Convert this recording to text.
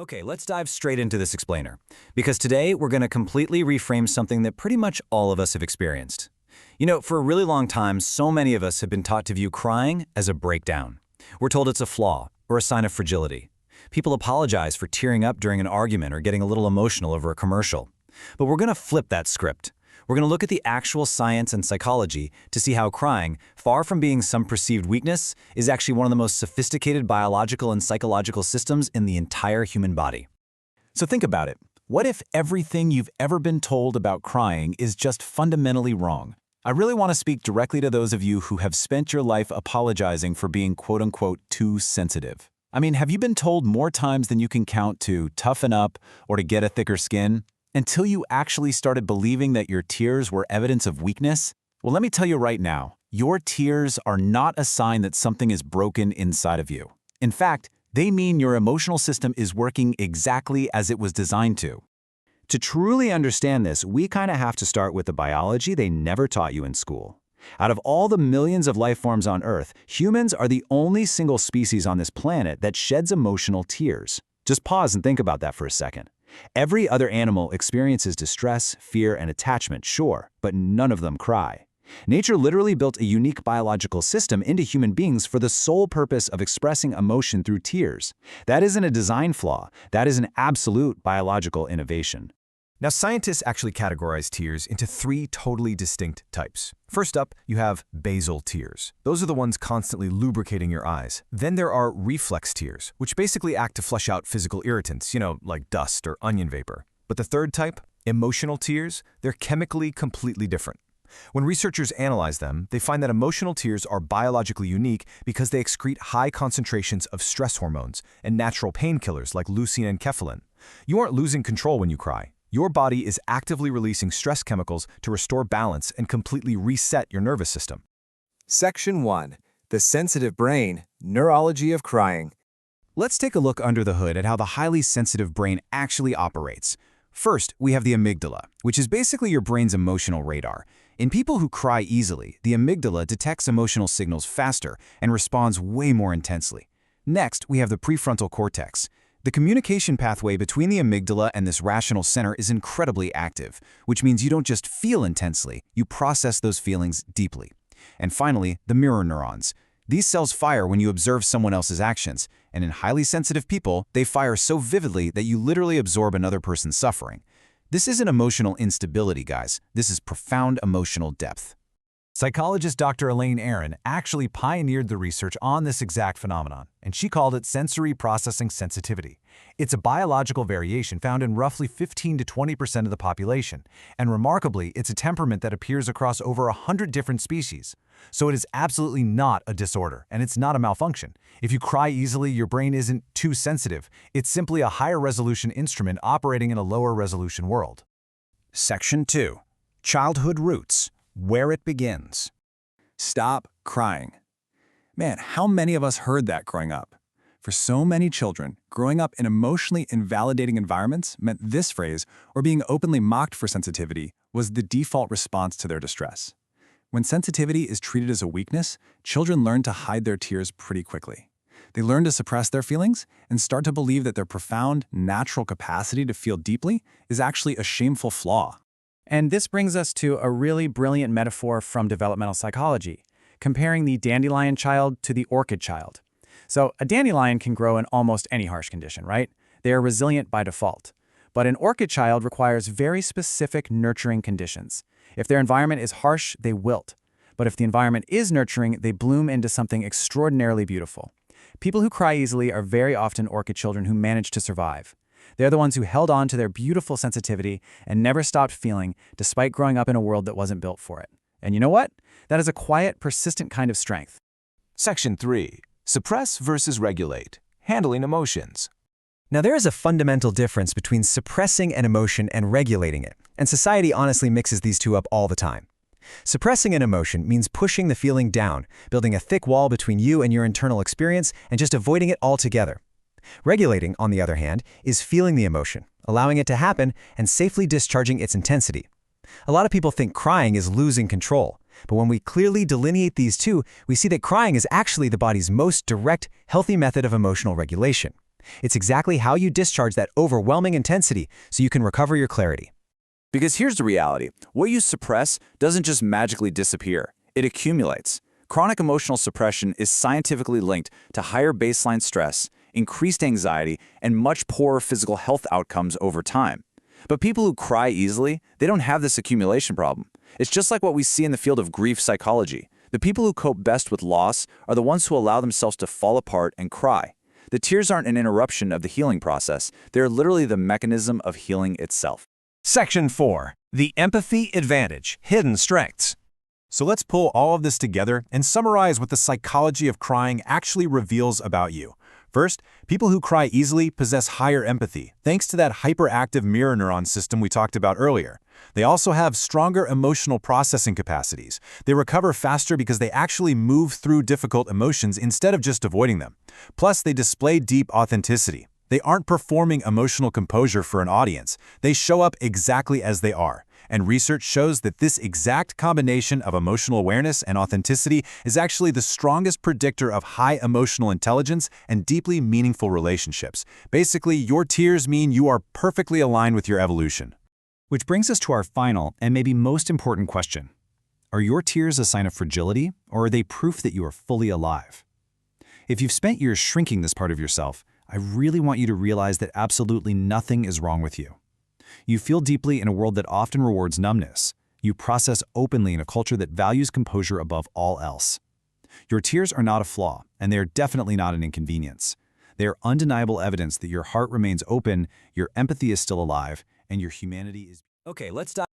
Okay, let's dive straight into this explainer, because today we're going to completely reframe something that pretty much all of us have experienced. For a really long time, so many of us have been taught to view crying as a breakdown. We're told it's a flaw or a sign of fragility. People apologize for tearing up during an argument or getting a little emotional over a commercial. But we're going to flip that script. We're going to look at the actual science and psychology to see how crying, far from being some perceived weakness, is actually one of the most sophisticated biological and psychological systems in the entire human body. So think about it. What if everything you've ever been told about crying is just fundamentally wrong? I really want to speak directly to those of you who have spent your life apologizing for being quote-unquote too sensitive. I mean, have you been told more times than you can count to toughen up or to get a thicker skin? Until you actually started believing that your tears were evidence of weakness? Well, let me tell you right now, your tears are not a sign that something is broken inside of you. In fact, they mean your emotional system is working exactly as it was designed to. To truly understand this, we kind of have to start with the biology they never taught you in school. Out of all the millions of life forms on Earth, humans are the only single species on this planet that sheds emotional tears. Just pause and think about that for a second. Every other animal experiences distress, fear, and attachment, sure, but none of them cry. Nature literally built a unique biological system into human beings for the sole purpose of expressing emotion through tears. That isn't a design flaw, that is an absolute biological innovation. Now, scientists actually categorize tears into three totally distinct types. First up, you have basal tears. Those are the ones constantly lubricating your eyes. Then there are reflex tears, which basically act to flush out physical irritants, like dust or onion vapor. But the third type, emotional tears, they're chemically completely different. When researchers analyze them, they find that emotional tears are biologically unique because they excrete high concentrations of stress hormones and natural painkillers like leucine and kephalin. You aren't losing control when you cry. Your body is actively releasing stress chemicals to restore balance and completely reset your nervous system. Section 1. The Sensitive Brain, Neurology of Crying. Let's take a look under the hood at how the highly sensitive brain actually operates. First, we have the amygdala, which is basically your brain's emotional radar. In people who cry easily, the amygdala detects emotional signals faster and responds way more intensely. Next, we have the prefrontal cortex. The communication pathway between the amygdala and this rational center is incredibly active, which means you don't just feel intensely, you process those feelings deeply. And finally, the mirror neurons. These cells fire when you observe someone else's actions, and in highly sensitive people, they fire so vividly that you literally absorb another person's suffering. This isn't emotional instability, guys. This is profound emotional depth. Psychologist Dr. Elaine Aron actually pioneered the research on this exact phenomenon, and she called it sensory processing sensitivity. It's a biological variation found in roughly 15 to 20% of the population, and remarkably, it's a temperament that appears across over 100 different species. So it is absolutely not a disorder, and it's not a malfunction. If you cry easily, your brain isn't too sensitive. It's simply a higher resolution instrument operating in a lower resolution world. Section 2. Childhood Roots. Where it begins. Stop crying. Man, how many of us heard that growing up? For so many children, growing up in emotionally invalidating environments meant this phrase, or being openly mocked for sensitivity, was the default response to their distress. When sensitivity is treated as a weakness, children learn to hide their tears pretty quickly. They learn to suppress their feelings and start to believe that their profound, natural capacity to feel deeply is actually a shameful flaw. And this brings us to a really brilliant metaphor from developmental psychology, comparing the dandelion child to the orchid child. So a dandelion can grow in almost any harsh condition, right? They are resilient by default. But an orchid child requires very specific nurturing conditions. If their environment is harsh, they wilt. But if the environment is nurturing, they bloom into something extraordinarily beautiful. People who cry easily are very often orchid children who manage to survive. They're the ones who held on to their beautiful sensitivity and never stopped feeling, despite growing up in a world that wasn't built for it. And you know what? That is a quiet, persistent kind of strength. Section 3. Suppress versus regulate. Handling emotions. Now, there is a fundamental difference between suppressing an emotion and regulating it, and society honestly mixes these two up all the time. Suppressing an emotion means pushing the feeling down, building a thick wall between you and your internal experience, and just avoiding it altogether. Regulating, on the other hand, is feeling the emotion, allowing it to happen, and safely discharging its intensity. A lot of people think crying is losing control, but when we clearly delineate these two, we see that crying is actually the body's most direct, healthy method of emotional regulation. It's exactly how you discharge that overwhelming intensity so you can recover your clarity. Because here's the reality. What you suppress doesn't just magically disappear. It accumulates. Chronic emotional suppression is scientifically linked to higher baseline stress, increased anxiety, and much poorer physical health outcomes over time. But people who cry easily, they don't have this accumulation problem. It's just like what we see in the field of grief psychology. The people who cope best with loss are the ones who allow themselves to fall apart and cry. The tears aren't an interruption of the healing process. They're literally the mechanism of healing itself. Section 4. The Empathy Advantage, Hidden Strengths. So let's pull all of this together and summarize what the psychology of crying actually reveals about you. First, people who cry easily possess higher empathy, thanks to that hyperactive mirror neuron system we talked about earlier. They also have stronger emotional processing capacities. They recover faster because they actually move through difficult emotions instead of just avoiding them. Plus, they display deep authenticity. They aren't performing emotional composure for an audience. They show up exactly as they are. And research shows that this exact combination of emotional awareness and authenticity is actually the strongest predictor of high emotional intelligence and deeply meaningful relationships. Basically, your tears mean you are perfectly aligned with your evolution. Which brings us to our final and maybe most important question. Are your tears a sign of fragility, or are they proof that you are fully alive? If you've spent years shrinking this part of yourself, I really want you to realize that absolutely nothing is wrong with you. You feel deeply in a world that often rewards numbness. You process openly in a culture that values composure above all else. Your tears are not a flaw, and they are definitely not an inconvenience. They are undeniable evidence that your heart remains open, your empathy is still alive, and your humanity is... Okay, let's dive